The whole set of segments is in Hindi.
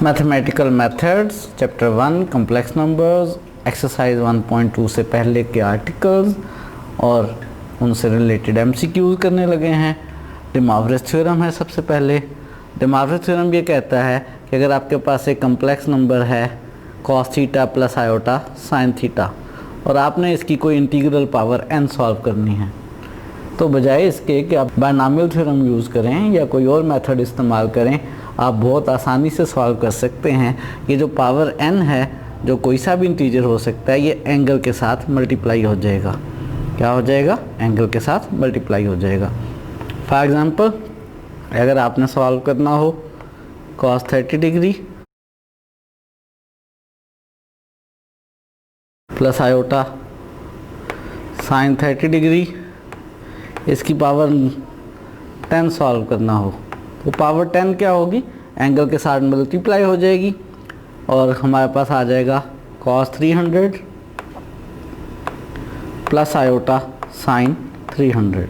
Mathematical methods chapter 1 complex numbers exercise 1.2 से पहले के आर्टिकल्स और उनसे रिलेटेड एमसीक्यूज करने लगे हैं। डे मॉवरेज थ्योरम है सबसे पहले। डे मॉवरेज थ्योरम ये कहता है कि अगर आपके पास एक कॉम्प्लेक्स नंबर है cos theta plus iota sine theta और आपने इसकी कोई इंटीग्रल पावर n सॉल्व करनी है, तो बजाय इसके कि आप बायनॉमियल थ्योरम यूज़ करें या कोई और मेथड इस्तेमाल करें, आप बहुत आसानी से सॉल्व कर सकते हैं। ये जो पावर n है, जो कोई सा भी इंटीजर हो सकता है, ये एंगल के साथ मल्टीप्लाई हो जाएगा। क्या हो जाएगा? एंगल के साथ मल्टीप्लाई हो जाएगा। फॉर एग्जांपल, अगर आपने सॉल्व करना हो cos 30 degree plus iota sign 30 degree, इसकी पावर 10 सॉल्व करना हो, तो पावर 10 क्या होगी? एंगल के साथ मल्टीप्लाई हो जाएगी और हमारे पास आ जाएगा cos 300 प्लस आयोटा साइन 300।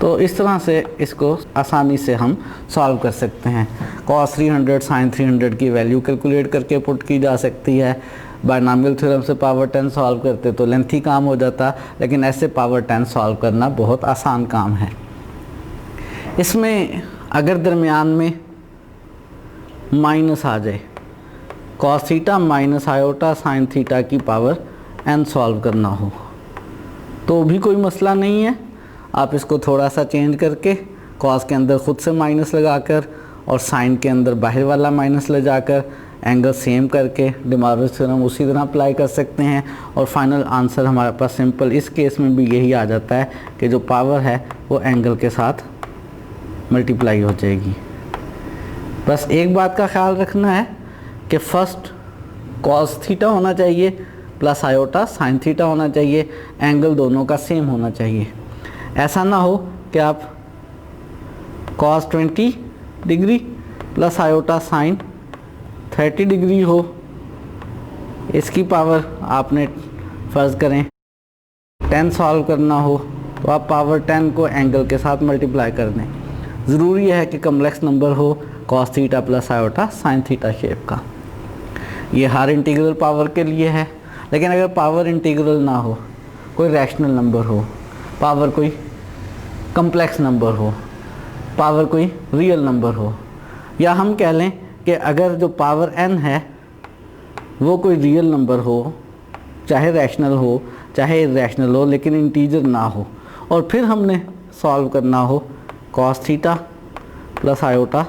तो इस तरह से इसको आसानी से हम सॉल्व कर सकते हैं। cos 300 साइन 300 की वैल्यू कैलकुलेट करके पुट की जा सकती है। बायनॉमियल थ्योरम से पावर 10 सॉल्व करते तो लेंथी काम हो जाता, लेकिन ऐसे पावर 10 सॉल्व करना बहुत आसान काम है। इसमें अगर दरमियान में माइनस आ जाए, cos theta minus iota sine theta की पावर n सॉल्व करना हो, तो भी कोई मसला नहीं है। आप इसको थोड़ा सा चेंज करके cos के अंदर खुद से माइनस लगाकर और साइन के अंदर बाहर वाला माइनस ले जाकर एंगल सेम करके डे मॉवरेज थ्योरम उसी तरह अप्लाई कर सकते हैं और फाइनल आंसर हमारे पास सिंपल इस केस में भी यही आ जाता है कि जो पावर है वो एंगल के साथ मल्टीप्लाई हो जाएगी। बस एक बात का ख्याल रखना है कि फर्स्ट cos थीटा होना चाहिए प्लस आयोटा साइन थीटा होना चाहिए, एंगल दोनों का सेम होना चाहिए। ऐसा ना हो कि आप cos 20 degree plus iota sign 30 degree हो, इसकी पावर आपने फ़र्ज़ करें 10 सॉल्व करना हो, तो आप पावर 10 को एंगल के साथ मल्टीप्लाई कर दें। ज़रूरी है कि कॉम्प्लेक्स नंबर हो cos theta plus iota sine theta shape का। ये हर इंटीग्रल पावर के लिए है, लेकिन अगर पावर इंटीग्रल ना हो, कोई रैशनल नंबर हो, पावर कोई कॉम्प्लेक्स नंबर हो, पावर कोई रियल नंबर हो, या हम कह लें कि अगर जो पावर n है वो कोई रियल नंबर हो, चाहे रैशनल हो चाहे इरैशनल हो, लेकिन इंटीजर ना हो, और फिर हमने सॉल्व करना हो cos theta plus iota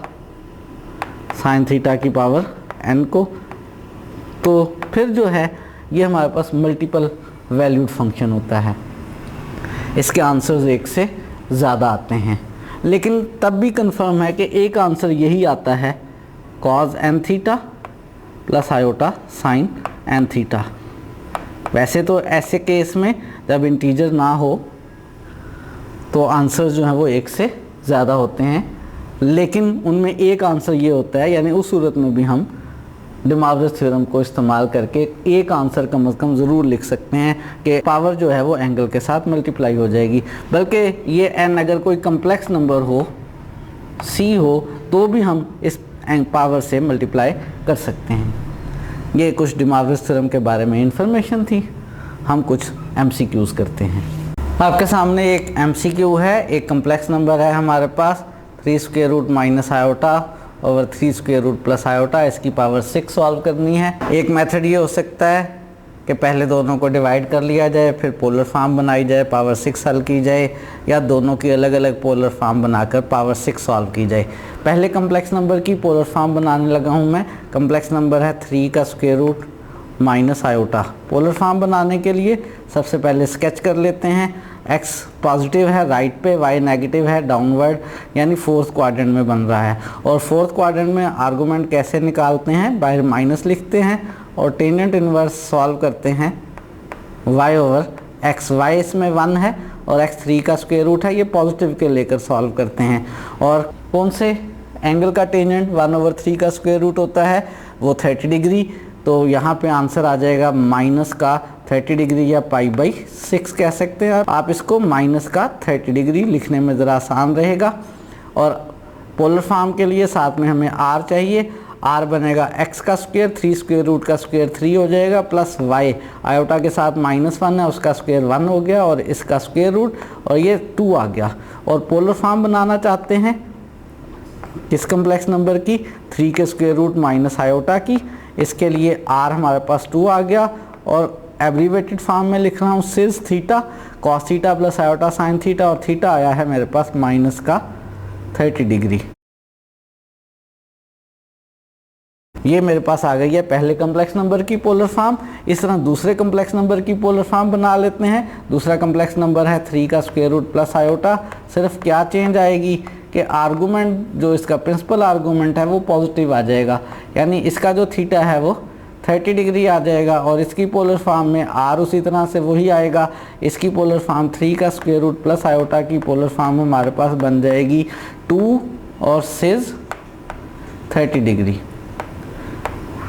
sine theta की पावर n को, तो फिर जो है ये हमारे पास मल्टीपल वैल्यूड फंक्शन होता है। इसके आंसर्स एक से ज़्यादा आते हैं, लेकिन तब भी कंफर्म है कि एक आंसर यही आता है cos n theta plus iota sine n theta. वैसे तो ऐसे केस में जब इंटीजर ना हो तो आंसर जो है वो एक से ज़्यादा होते हैं, लेकिन उनमें एक आंसर ये होता है, यानी उस सूरत में भी हम डे मॉवरेज थ्योरम को इस्तेमाल करके एक आंसर कम से कम ज़रूर लिख सकते हैं कि पावर जो है वो एंगल के साथ मल्टीप्लाई हो जाएगी। बल्कि ये n अगर कोई कम्प्लेक्स नंबर हो, c हो, तो भी हम इस पावर से मल्टीप्लाई कर सकते हैं। ये कुछ डे मॉवरेज थ्योरम के बारे में इंफॉर्मेशन थी। हम कुछ MCQs करते हैं। आपके सामने एक MCQ है। एक कम्प्लेक्स नंबर है हमारे पास 3 square root minus iota over 3 square root plus iota, इसकी पावर 6 सॉल्व करनी है। एक मेथड ये हो सकता है कि पहले दोनों को डिवाइड कर लिया जाए, फिर पोलर फॉर्म बनाई जाए, पावर 6 हल की जाए, या दोनों की अलग अलग पोलर फॉर्म बनाकर पावर 6 सॉल्व की जाए। पहले कम्प्लेक्स नंबर की पोलर फॉर्म बनाने लगा हूँ मैं। कम्प्लेक्स नंबर है 3 का square root minus iota. Polar form बनाने के लिए सबसे पहले स्केच कर लेते हैं। x पॉजिटिव है राइट पे, y नेगेटिव है डाउनवर्ड, यानी फोर्थ क्वाड्रेंट में बन रहा है। और फोर्थ क्वाड्रेंट में आर्गूमेंट कैसे निकालते हैं? बाहर माइनस लिखते हैं और टेनेंट इनवर्स सॉल्व करते हैं y ओवर x। y इसमें 1 है और x 3 का स्क्वायर रूट है, ये पॉजिटिव के लेकर सॉल्व करते हैं। और कौन से एंगल का टेनेंट 1 ओवर 3 का स्क्वायर रूट होता है? वो 30 डिग्री। तो यहाँ पे आंसर आ जाएगा माइनस का 30 डिग्री या π/6 कह सकते हैं आप इसको। माइनस का 30 डिग्री लिखने में ज़रा आसान रहेगा। और पोलर फॉर्म के लिए साथ में हमें r चाहिए। r बनेगा x का स्क्वायर, 3 स्क्वायर रूट का स्क्वायर 3 हो जाएगा, प्लस y आयोटा के साथ -1 है उसका स्क्वायर 1 हो गया और इसका स्क्वायर रूट और ये 2 आ गया। और पोलर फॉर्म बनाना चाहते हैं किस कम्प्लेक्स नंबर की, 3 के स्क्वायर रूट माइनस आयोटा की। इसके लिए r हमारे पास 2 आ गया और एब्रीवेटेड फॉर्म में लिख रहा हूँ सिज theta cos theta plus iota sine theta, और थीटा आया है मेरे पास माइनस का 30 डिग्री। ये मेरे पास आ गई है पहले कम्प्लेक्स नंबर की पोलर फॉर्म। इस तरह दूसरे कम्प्लेक्स नंबर की पोलर फॉर्म बना लेते हैं। दूसरा कम्प्लेक्स नंबर है 3 का स्क्वायर रूट प्लस आयोटा। सिर्फ क्या चेंज आएगी कि आर्गूमेंट जो इसका प्रिंसिपल आर्गूमेंट है वो पॉजिटिव आ जाएगा, यानी इसका जो थीटा है वो 30 डिग्री आ जाएगा और इसकी पोलर फॉर्म में r उसी तरह से वही आएगा। इसकी पोलर फॉर्म 3 का स्क्वायर रूट प्लस आयोटा की पोलर फॉर्म हमारे पास बन जाएगी 2 और सिज 30 डिग्री।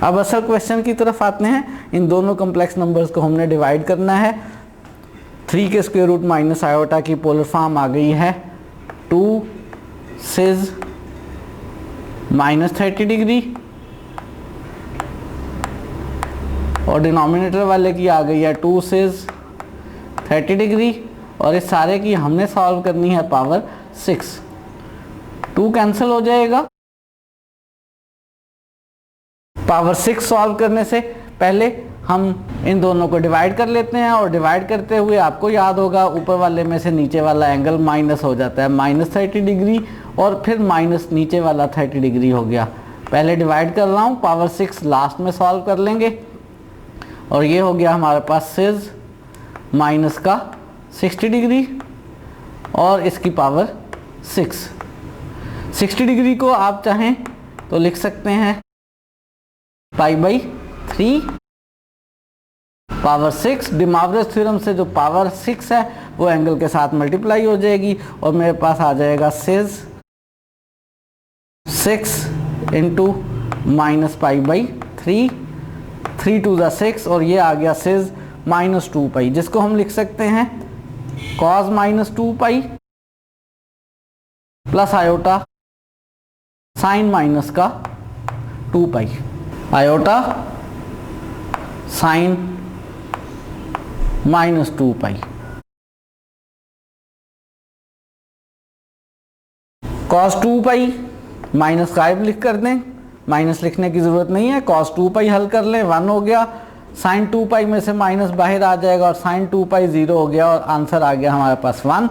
अब असल क्वेश्चन की तरफ आते हैं। इन दोनों कम्प्लेक्स नंबर्स को हमने डिवाइड करना है। 3 के स्क्वायर रूट माइनस आयोटा की पोलर फॉर्म आ गई है 2 सिज -30 डिग्री और डिनोमिनेटर वाले की आ गई है 2 सिज 30 डिग्री और इस सारे की हमने सॉल्व करनी है पावर 6। 2 कैंसिल हो जाएगा। पावर 6 सॉल्व करने से पहले हम इन दोनों को डिवाइड कर लेते हैं और डिवाइड करते हुए आपको याद होगा ऊपर वाले में से नीचे वाला एंगल माइनस हो जाता है, -30 डिग्री और फिर माइनस नीचे वाला 30 डिग्री हो गया। पहले डिवाइड कर रहा हूँ, पावर 6 लास्ट में सॉल्व कर लेंगे और ये हो गया हमारे पास सिज माइनस का 60 डिग्री और इसकी पावर 6। 60 डिग्री को आप चाहें तो लिख सकते हैं π/3 पावर 6। डिमॉर्गन थ्योरम से जो पावर 6 है वो एंगल के साथ मल्टीप्लाई हो जाएगी और मेरे पास आ जाएगा सिज 6 इंटू -π/3, 3 2 ज़ा 6 और ये आ गया सिज -2π, जिसको हम लिख सकते हैं cos -2π plus iota sine minus का 2π, आयोटा साइन -2π। cos 2π माइनस 5 लिख कर दें, माइनस लिखने की ज़रूरत नहीं है, cos 2π हल कर लें, 1 हो गया। साइन 2π में से माइनस बाहर आ जाएगा और साइन 2π 0 हो गया और आंसर आ गया हमारे पास 1।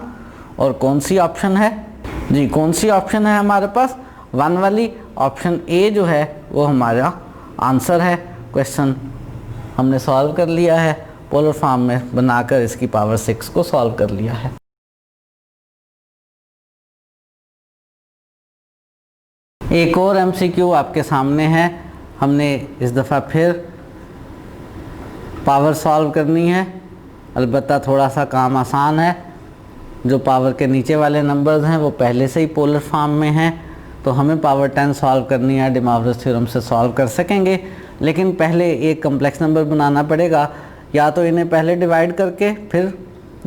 और कौन सी ऑप्शन है जी, कौन सी ऑप्शन है हमारे पास, 1 वाली ऑप्शन ए जो है वो हमारा आंसर है। क्वेश्चन हमने सॉल्व कर लिया है, पोलर फॉर्म में बनाकर इसकी पावर 6 को सॉल्व कर लिया है। एक और एमसीक्यू आपके सामने है। हमने इस दफ़ा फिर पावर सॉल्व करनी है, अलबत्ता थोड़ा सा काम आसान है। जो पावर के नीचे वाले नंबर्स हैं वो पहले से ही पोलर फॉर्म में हैं, तो हमें पावर 10 सॉल्व करनी है। डिमॉर्गन थ्योरम से सॉल्व कर सकेंगे, लेकिन पहले एक कम्प्लेक्स नंबर बनाना पड़ेगा। या तो इन्हें पहले डिवाइड करके फिर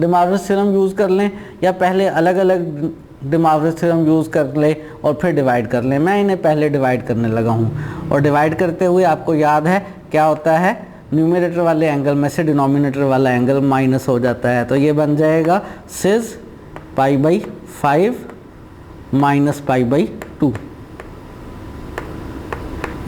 डिमॉर्गन थ्योरम यूज़ कर लें, या पहले अलग अलग डिमॉर्गन थ्योरम यूज़ कर ले और फिर डिवाइड कर लें। मैं इन्हें पहले डिवाइड करने लगा हूँ और डिवाइड करते हुए आपको याद है क्या होता है, न्यूमरेटर वाले एंगल में से डिनोमिनेटर वाला एंगल माइनस हो जाता है। तो ये बन जाएगा सिज π/5 माइनस π/2।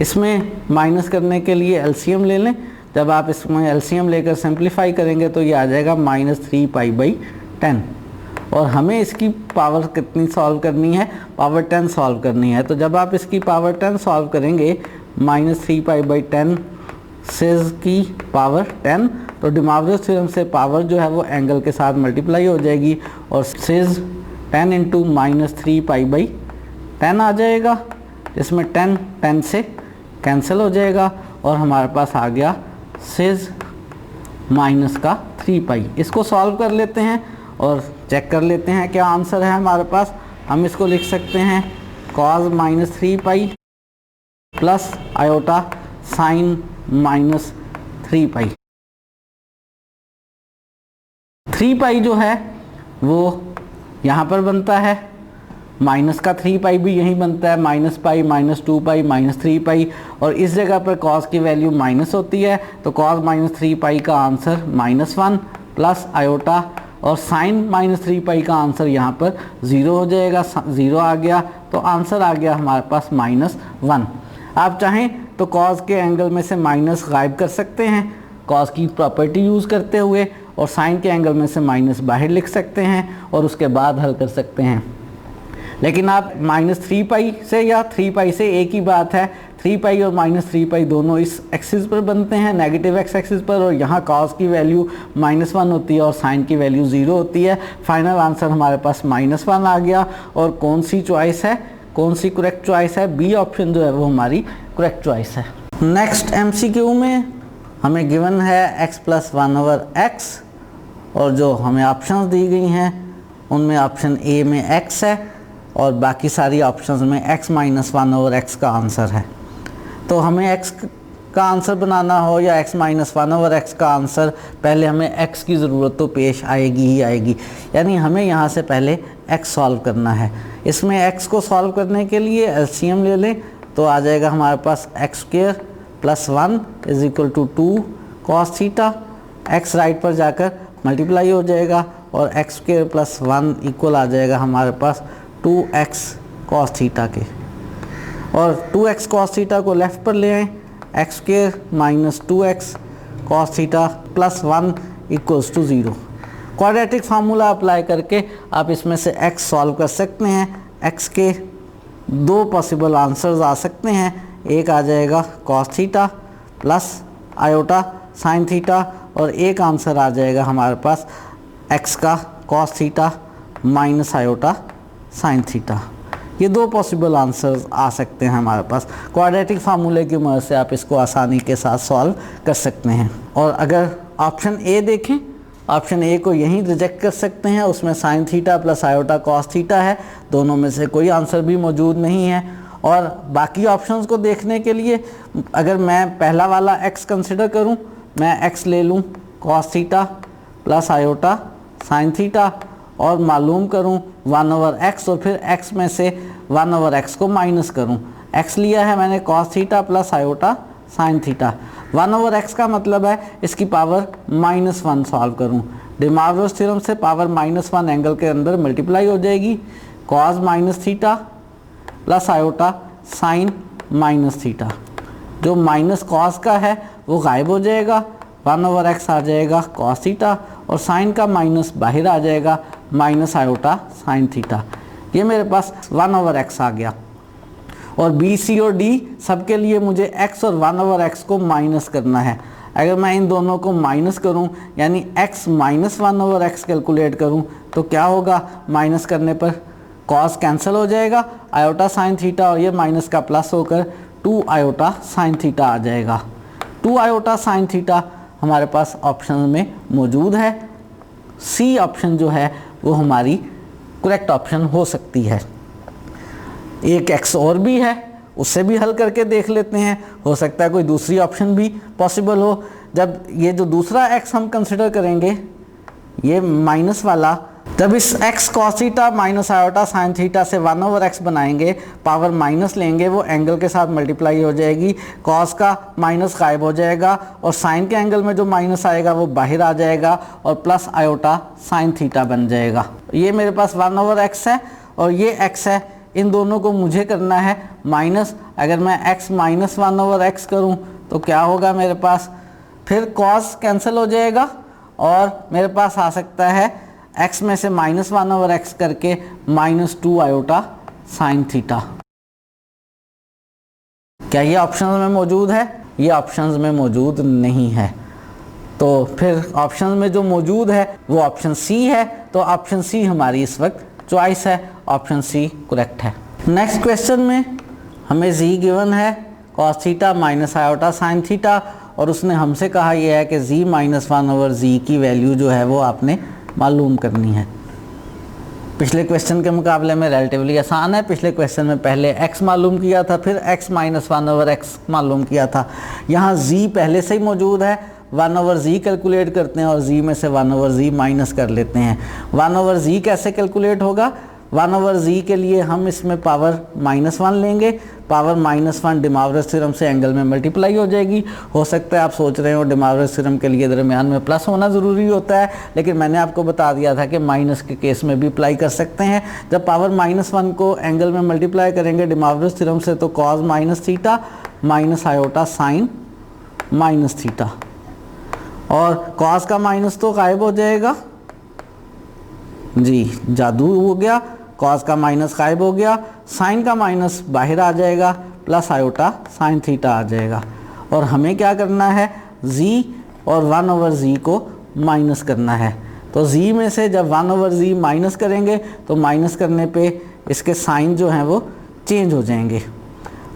इसमें माइनस करने के लिए एलसीएम ले लें। जब आप इसमें एलसीएम लेकर सिंप्लीफाई करेंगे तो ये आ जाएगा -3π/10 और हमें इसकी पावर कितनी सॉल्व करनी है, पावर 10 सॉल्व करनी है। तो जब आप इसकी पावर 10 सॉल्व करेंगे -3π/10 सिज की पावर 10, तो डिमॉर्गन थ्योरम से पावर जो है वो एंगल के साथ मल्टीप्लाई हो जाएगी और सिज 10 इंटू -3π/10 आ जाएगा, इसमें 10 से कैंसिल हो जाएगा और हमारे पास आ गया सिज माइनस का 3π। इसको सॉल्व कर लेते हैं और चेक कर लेते हैं क्या आंसर है हमारे पास। हम इसको लिख सकते हैं cos -3π प्लस आयोटा साइन -3π। 3π जो है वो यहाँ पर बनता है माइनस का 3 पाई भी यहीं बनता है, माइनस पाई, माइनस 2 पाई, माइनस 3 पाई, और इस जगह पर कॉस की वैल्यू माइनस होती है, तो कॉस माइनस 3 पाई का आंसर -1 प्लस आयोटा, और साइन माइनस 3 पाई का आंसर यहाँ पर 0 हो जाएगा, 0 आ गया, तो आंसर आ गया हमारे पास -1। आप चाहें तो कॉस के एंगल में से माइनस गायब कर सकते हैं कॉस की प्रॉपर्टी यूज़ करते हुए, और साइन के एंगल में से माइनस बाहर लिख सकते हैं और उसके बाद हल कर सकते हैं। लेकिन आप -3 पाई से या 3 पाई से एक ही बात है, 3 पाई और -3 पाई दोनों इस एक्सिस पर बनते हैं, नेगेटिव एक्स एक्सिस पर, और यहाँ कॉस की वैल्यू -1 होती है और साइन की वैल्यू 0 होती है। फाइनल आंसर हमारे पास -1 आ गया। और कौन सी चॉइस है, कौन सी करेक्ट चॉइस है? बी ऑप्शन जो है वो हमारी करेक्ट चॉइस है। नेक्स्ट MCQ में हमें गिवन है x + 1/x, और जो हमें ऑप्शंस दी गई हैं उनमें ऑप्शन ए में x है और बाकी सारी ऑप्शंस में x - 1/x का आंसर है। तो हमें x का आंसर बनाना हो या x - 1/x का आंसर, पहले हमें x की ज़रूरत तो पेश आएगी ही आएगी, यानी हमें यहाँ से पहले x सॉल्व करना है। इसमें x को सॉल्व करने के लिए LCM ले लें, तो आ जाएगा हमारे पास x² + 1 = 2 cos theta. x right पर जाकर मल्टीप्लाई हो जाएगा और x² + 1 इक्वल आ जाएगा हमारे पास 2x cos थीटा के, और 2x cos थीटा को लेफ़्ट पर ले आएँ, x² - 2x cos theta + 1 = 0। Quadratic formula apply करके आप इसमें से x सॉल्व कर सकते हैं। x के दो पॉसिबल आंसर्स आ सकते हैं, एक आ जाएगा cos theta plus iota sine theta, और एक आंसर आ जाएगा हमारे पास x का cos theta minus iota sine theta. ये दो पॉसिबल आंसर्स आ सकते हैं हमारे पास। क्वाड्रेटिक फार्मूले की मदद से आप इसको आसानी के साथ सॉल्व कर सकते हैं। और अगर ऑप्शन ए देखें, ऑप्शन ए को यहीं रिजेक्ट कर सकते हैं, उसमें sine theta plus iota cos theta है, दोनों में से कोई आंसर भी मौजूद नहीं है। और बाकी ऑप्शंस को देखने के लिए अगर मैं पहला वाला x कंसिडर करूं, मैं x ले लूं cos theta plus iota sine theta, और मालूम करूं 1/x, और फिर x में से 1/x को माइनस करूं। x लिया है मैंने cos theta plus iota sine theta, 1/x का मतलब है इसकी पावर -1 सॉल्व करूं। डिमार्विस थ्योरम से पावर -1 एंगल के अंदर मल्टीप्लाई हो जाएगी, cos minus theta plus iota sine minus theta. जो माइनस कॉस का है वो गायब हो जाएगा, 1/x आ जाएगा cos थीटा, और साइन का माइनस बाहर आ जाएगा, माइनस आयोटा साइन थीटा। ये मेरे पास 1/x आ गया। और B, C और D सबके लिए मुझे x और 1/x को माइनस करना है। अगर मैं इन दोनों को माइनस करूं, यानी x - 1/x कैलकुलेट करूं, तो क्या होगा? माइनस करने पर cos कैंसिल हो जाएगा, आयोटा साइन थीटा और ये माइनस का प्लस होकर 2 आयोटा साइन थीटा आ जाएगा। 2 आयोटा साइन थीटा हमारे पास ऑप्शन में मौजूद है। सी ऑप्शन जो है वो हमारी करेक्ट ऑप्शन हो सकती है। एक x और भी है, उससे भी हल करके देख लेते हैं, हो सकता है कोई दूसरी ऑप्शन भी पॉसिबल हो। जब ये जो दूसरा x हम कंसिडर करेंगे, ये माइनस वाला, जब इस x cos theta minus iota sine theta से 1/x बनाएंगे, पावर माइनस लेंगे, वो एंगल के साथ मल्टीप्लाई हो जाएगी, cos का माइनस गायब हो जाएगा और साइन के एंगल में जो माइनस आएगा वो बाहर आ जाएगा और प्लस आयोटा साइन थीटा बन जाएगा। ये मेरे पास 1/x है और ये x है, इन दोनों को मुझे करना है माइनस। अगर मैं x - 1/x करूं तो क्या होगा मेरे पास? फिर cos कैंसिल हो जाएगा और मेरे पास आ सकता है x में से -1/x करके -2 आयोटा साइन थीटा। क्या ये ऑप्शंस में मौजूद है? ये ऑप्शंस में मौजूद नहीं है। तो फिर ऑप्शंस में जो मौजूद है वो ऑप्शन सी है, तो ऑप्शन सी हमारी इस वक्त चॉइस है, ऑप्शन सी करेक्ट है। नेक्स्ट क्वेश्चन में हमें z गिवन है cos theta minus iota sine theta, और उसने हमसे कहा यह है कि z - 1/z की वैल्यू जो है वो आपने मालूम करनी है। पिछले क्वेश्चन के मुकाबले में रिलेटिवली आसान है। पिछले क्वेश्चन में पहले x मालूम किया था, फिर x - 1/x मालूम किया था। यहाँ z पहले से ही मौजूद है, 1/z कैलकुलेट करते हैं और z में से 1/z माइनस कर लेते हैं। 1/z कैसे कैलकुलेट होगा? 1/z के लिए हम इसमें पावर -1 लेंगे। पावर -1 डे मॉर्गन थ्योरम से एंगल में मल्टीप्लाई हो जाएगी। हो सकता है आप सोच रहे हो डे मॉर्गन थ्योरम के लिए दरमियान में प्लस होना ज़रूरी होता है, लेकिन मैंने आपको बता दिया था कि माइनस के केस में भी अप्लाई कर सकते हैं। जब पावर -1 को एंगल में मल्टीप्लाई करेंगे डे मॉर्गन थ्योरम से तो cos -theta minus iota sine -theta, और cos का माइनस तो गायब हो जाएगा जी, जादू हो गया। cos का माइनस गायब हो गया, साइन का माइनस बाहर आ जाएगा, प्लस आयोटा साइन थीटा आ जाएगा। और हमें क्या करना है, z और 1/z को माइनस करना है। तो z में से जब 1/z माइनस करेंगे तो माइनस करने पे इसके साइन जो हैं वो चेंज हो जाएंगे,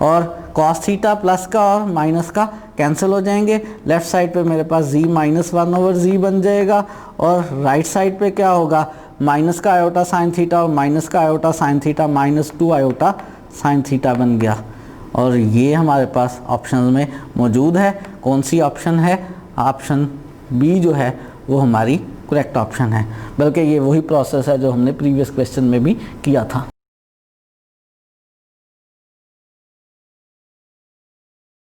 और cos थीटा प्लस का और माइनस का कैंसिल हो जाएंगे। लेफ़्ट साइड पे मेरे पास z माइनस 1/z बन जाएगा, और राइट साइड पे क्या होगा, माइनस का आयोटा साइन थीटा और माइनस का iota sine theta -2 iota sine theta बन गया। और ये हमारे पास ऑप्शन में मौजूद है। कौन सी ऑप्शन है, ऑप्शन बी जो है वो हमारी करेक्ट ऑप्शन है, बल्कि ये वही प्रोसेस है जो हमने प्रीवियस क्वेश्चन में भी किया था।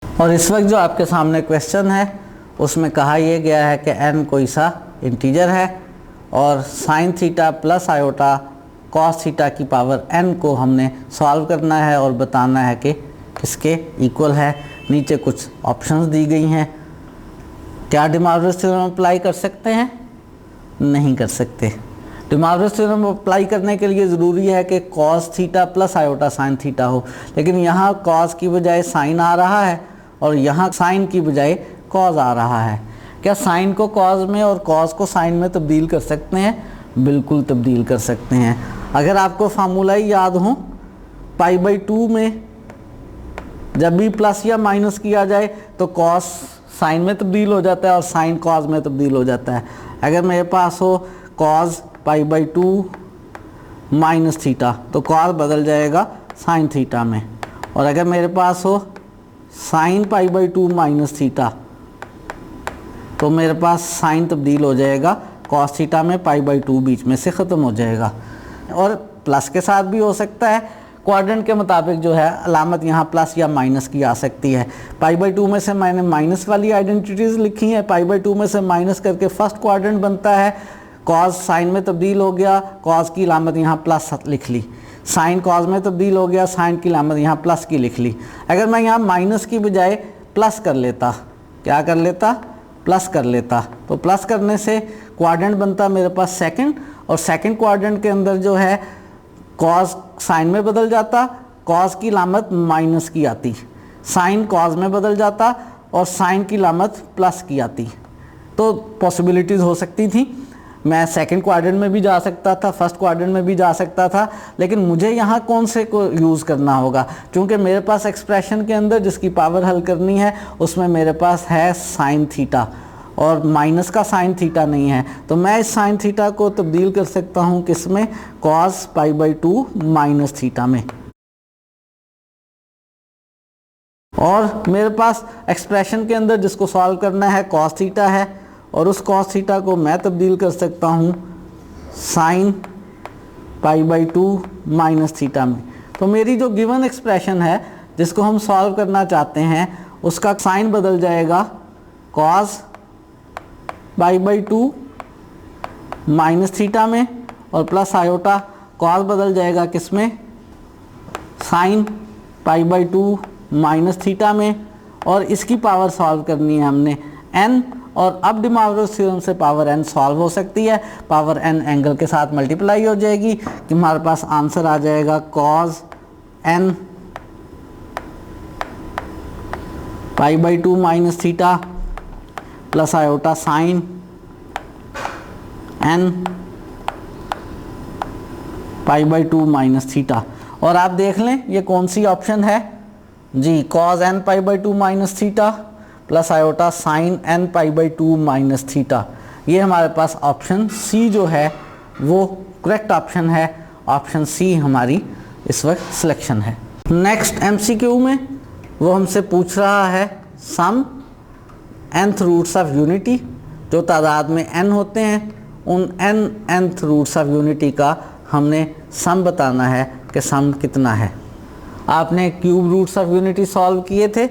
और इस वक्त जो आपके सामने क्वेश्चन है उसमें कहा यह गया है कि n कोई सा इंटीजर है और sine theta plus iota cos theta की पावर n को हमने सॉल्व करना है और बताना है कि किसके इक्वल है। नीचे कुछ ऑप्शंस दी गई हैं। क्या डे मॉर्गन थ्योरम अप्लाई कर सकते हैं? नहीं कर सकते। डे मॉर्गन थ्योरम अप्लाई करने के लिए ज़रूरी है कि cos theta plus iota sine theta हो, लेकिन यहाँ कॉस की बजाय साइन आ रहा है और यहाँ साइन की बजाय कॉस आ रहा है। क्या साइन को कॉस में और कॉस को साइन में तब्दील कर सकते हैं? बिल्कुल तब्दील कर सकते हैं। अगर आपको फार्मूला ही याद हो, π/2 में जब भी प्लस या माइनस किया जाए तो कॉस साइन में तब्दील हो जाता है और साइन कॉस में तब्दील हो जाता है। अगर मेरे पास हो कॉस π/2 माइनस थीटा तो कॉस बदल जाएगा साइन थीटा में, और अगर मेरे पास हो साइन π/2 माइनस थीटा तो मेरे पास साइन तब्दील हो जाएगा कॉस थीटा में, π/2 बीच में से ख़त्म हो जाएगा। और प्लस के साथ भी हो सकता है, क्वाड्रेंट के मुताबिक जो है अलामत यहाँ प्लस या माइनस की आ सकती है। π/2 में से मैंने माइनस वाली आइडेंटिटीज़ लिखी हैं, π/2 में से माइनस करके फर्स्ट क्वाड्रेंट बनता है। कॉस साइन में तब्दील हो गया, कॉस की अलामत यहाँ प्लस लिख ली। साइन कॉस में तब्दील हो गया, साइन की अलामत यहाँ प्लस की लिख ली। अगर मैं यहाँ माइनस की बजाय प्लस कर लेता, क्या कर लेता, प्लस कर लेता, तो प्लस करने से क्वाड्रेंट बनता मेरे पास सेकंड, और सेकंड क्वाड्रेंट के अंदर जो है कॉस साइन में बदल जाता, कॉस की अलामत माइनस की आती, साइन कॉस में बदल जाता और साइन की अलामत प्लस की आती। तो पॉसिबिलिटीज़ हो सकती थी। मैं सेकंड क्वाड्रेंट में भी जा सकता था, फर्स्ट क्वाड्रेंट में भी जा सकता था, लेकिन मुझे यहाँ कौन से को यूज़ करना होगा, क्योंकि मेरे पास एक्सप्रेशन के अंदर जिसकी पावर हल करनी है उसमें मेरे पास है साइन थीटा और माइनस का साइन थीटा नहीं है। तो मैं इस साइन थीटा को तब्दील कर सकता हूँ किस में, कॉस π/2 माइनस थीटा में। और मेरे पास एक्सप्रेशन के अंदर जिसको सॉल्व करना है कॉस थीटा है, और उस कॉस थीटा को मैं तब्दील कर सकता हूँ साइन π/2 माइनस थीटा में। तो मेरी जो गिवन एक्सप्रेशन है जिसको हम सॉल्व करना चाहते हैं उसका साइन बदल जाएगा कॉस π/2 माइनस थीटा में, और प्लस आयोटा कॉस बदल जाएगा किस में, साइन π/2 माइनस थीटा में। और इसकी पावर सॉल्व करनी है हमने n, और अब डे मॉर्गन थ्योरम से पावर n सॉल्व हो सकती है। पावर n एंगल के साथ मल्टीप्लाई हो जाएगी कि हमारे पास आंसर आ जाएगा cos n π/2 minus theta plus iota sine n π/2 minus theta. और आप देख लें ये कौन सी ऑप्शन है जी, cos n π/2 minus theta plus iota sine n π/2 minus theta. ये हमारे पास ऑप्शन सी जो है वो करेक्ट ऑप्शन है। ऑप्शन सी हमारी इस वक्त सिलेक्शन है। नेक्स्ट MCQ में वो हमसे पूछ रहा है सम nth रूट्स ऑफ यूनिटी, जो तादाद में n होते हैं उन nth रूट्स ऑफ यूनिटी का हमने सम बताना है कि सम कितना है। आपने cube roots of unity solve किए थे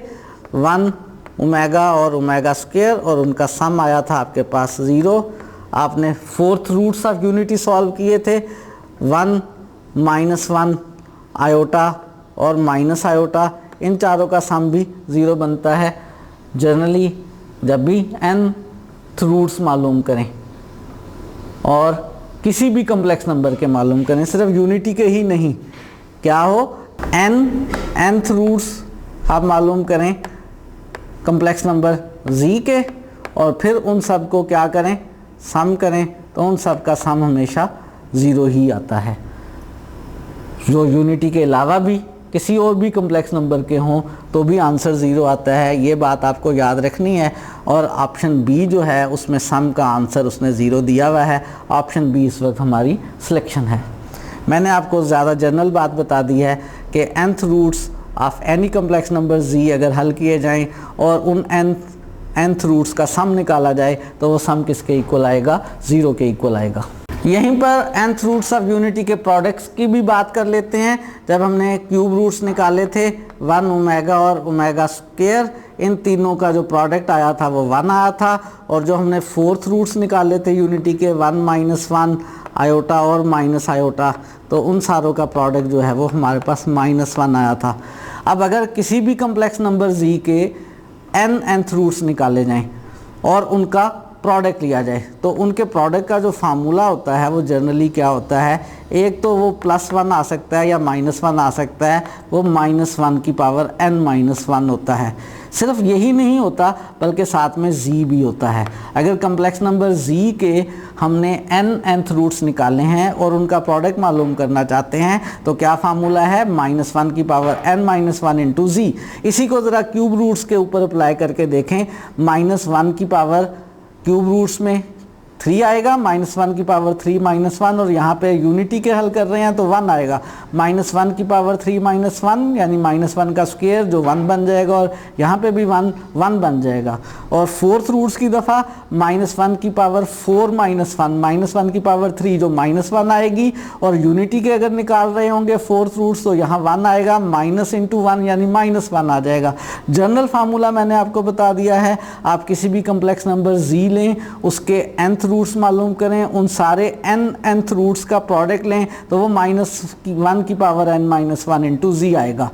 1 ओमेगा और ओमेगा स्क्वायर और उनका सम आया था आपके पास 0। आपने fourth roots of unity solve किए थे 1 -1 आयोटा और माइनस आयोटा, इन चारों का सम भी 0 बनता है। जनरली जब भी nth रूट्स मालूम करें और किसी भी कम्प्लेक्स नंबर के मालूम करें, सिर्फ यूनिटी के ही नहीं, क्या हो nth रूट्स आप मालूम करें कम्प्लेक्स नंबर z के और फिर उन सब को क्या करें, सम करें, तो उन सब का सम हमेशा 0 ही आता है। जो यूनिटी के अलावा भी किसी और भी कम्प्लेक्स नंबर के हों तो भी आंसर 0 आता है, ये बात आपको याद रखनी है। और ऑप्शन बी जो है उसमें सम का आंसर उसने 0 दिया हुआ है। ऑप्शन बी इस वक्त हमारी सिलेक्शन है। मैंने आपको ज़्यादा जनरल बात बता दी है कि nth roots of any complex number z अगर हल किए जाएं और उन nth रूट्स का सम निकाला जाए तो वो सम किसके इक्वल आएगा, 0 के इक्वल आएगा। यहीं पर nth रूट्स ऑफ यूनिटी के प्रोडक्ट्स की भी बात कर लेते हैं। जब हमने क्यूब रूट्स निकाले थे 1 ओमेगा और ओमेगा स्क्वायर, इन तीनों का जो प्रोडक्ट आया था वो 1 आया था। और जो हमने फोर्थ रूट्स निकाले थे यूनिटी के 1 -1 आयोटा और माइनस आयोटा, तो उन सारों का प्रोडक्ट जो है वो हमारे पास -1 आया था। अब अगर किसी भी कम्प्लेक्स नंबर z के nth रूट्स निकाले जाएं और उनका प्रोडक्ट लिया जाए तो उनके प्रोडक्ट का जो फार्मूला होता है वो जनरली क्या होता है, एक तो वो +1 आ सकता है या -1 आ सकता है, वो -1 की पावर n-1 होता है। सिर्फ यही नहीं होता बल्कि साथ में z भी होता है। अगर कम्प्लेक्स नंबर z के हमने nth रूट्स निकाले हैं और उनका प्रोडक्ट मालूम करना चाहते हैं तो क्या फार्मूला है, -1 की पावर n-1 इंटू z। इसी को ज़रा क्यूब रूट्स के ऊपर अप्लाई करके देखें। -1 की पावर क्यूब रूट्स में 3 आएगा, -1 की पावर 3 -1, और यहाँ पे यूनिटी के हल कर रहे हैं तो 1 आएगा। -1 की पावर 3 -1 यानी -1 का स्क्वायर जो 1 बन जाएगा, और यहाँ पे भी 1 बन जाएगा। और फोर्थ रूट्स की दफ़ा -1 की पावर 4 -1 की पावर 3 जो -1 आएगी, और यूनिटी के अगर निकाल रहे होंगे फोर्थ रूट्स तो यहाँ 1 आएगा, माइनस इंटू 1 यानी -1 आ जाएगा। जनरल फार्मूला मैंने आपको बता दिया है। आप किसी भी कम्प्लेक्स नंबर z लें, उसके nth रूट्स मालूम करें, उन सारे nth रूट्स का प्रोडक्ट लें तो वो -1 की पावर n-1 इंटू z आएगा।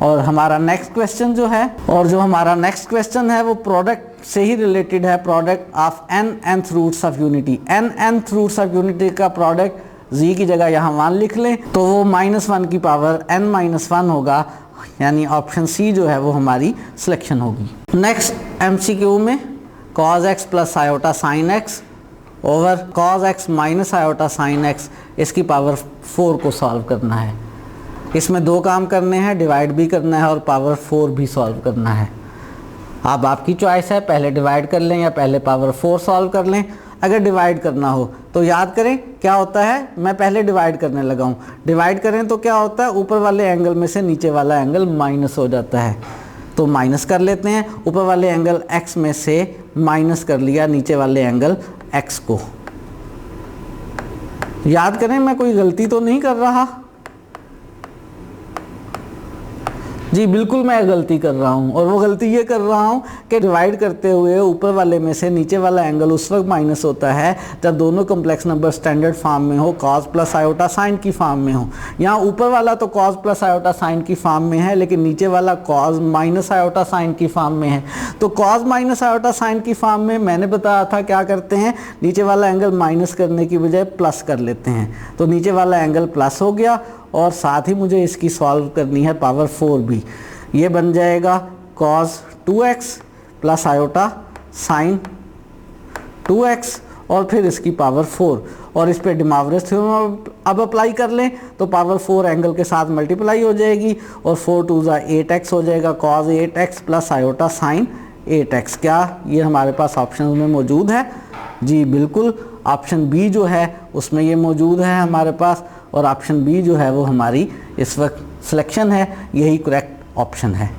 और हमारा नेक्स्ट क्वेश्चन जो है वो प्रोडक्ट से ही रिलेटेड है, product of nth roots of unity. nth roots of unity का प्रोडक्ट z की जगह यहाँ 1 लिख लें तो वो -1 की पावर n-1 होगा, यानी ऑप्शन सी जो है वो हमारी सिलेक्शन होगी। नेक्स्ट MCQ में cos x plus iota sign x over cos x minus iota sine x, इसकी पावर 4 को सॉल्व करना है। इसमें 2 काम करने हैं, डिवाइड भी करना है और पावर 4 भी सॉल्व करना है। अब आपकी चॉइस है, पहले डिवाइड कर लें या पहले पावर 4 सॉल्व कर लें। अगर डिवाइड करना हो तो याद करें क्या होता है, मैं पहले डिवाइड करने लगा हूँ। डिवाइड करें तो क्या होता है, ऊपर वाले एंगल में से नीचे वाला एंगल माइनस हो जाता है, तो माइनस कर लेते हैं। ऊपर वाले एंगल x में से माइनस कर लिया नीचे वाले एंगल x को। याद करें मैं कोई गलती तो नहीं कर रहा जी, बिल्कुल मैं गलती कर रहा हूँ, और वो गलती ये कर रहा हूँ कि डिवाइड करते हुए ऊपर वाले में से नीचे वाला एंगल उस वक्त माइनस होता है जब दोनों कम्प्लेक्स नंबर स्टैंडर्ड फॉर्म में हो, cos प्लस आयोटा साइन की फॉर्म में हो। यहाँ ऊपर वाला तो cos प्लस आयोटा साइन की फॉर्म में है, लेकिन नीचे वाला cos माइनस आयोटा साइन की फॉर्म में है। तो cos माइनस आयोटा साइन की फॉर्म में मैंने बताया था क्या करते हैं, नीचे वाला एंगल माइनस करने की बजाय प्लस कर लेते हैं, तो नीचे वाला एंगल प्लस हो गया। और साथ ही मुझे इसकी सॉल्व करनी है पावर 4 भी। ये बन जाएगा cos 2x plus iota sign 2x और फिर इसकी पावर 4, और इस पे डिमॉर्गन्स थ्योरम अब अप्लाई कर लें तो पावर 4 एंगल के साथ मल्टीप्लाई हो जाएगी और 4 2 8x हो जाएगा, cos 8x plus iota sign 8x। क्या ये हमारे पास ऑप्शन में मौजूद है? जी बिल्कुल, ऑप्शन बी जो है उसमें ये मौजूद है हमारे पास, और ऑप्शन बी जो है वो हमारी इस वक्त सिलेक्शन है, यही करेक्ट ऑप्शन है।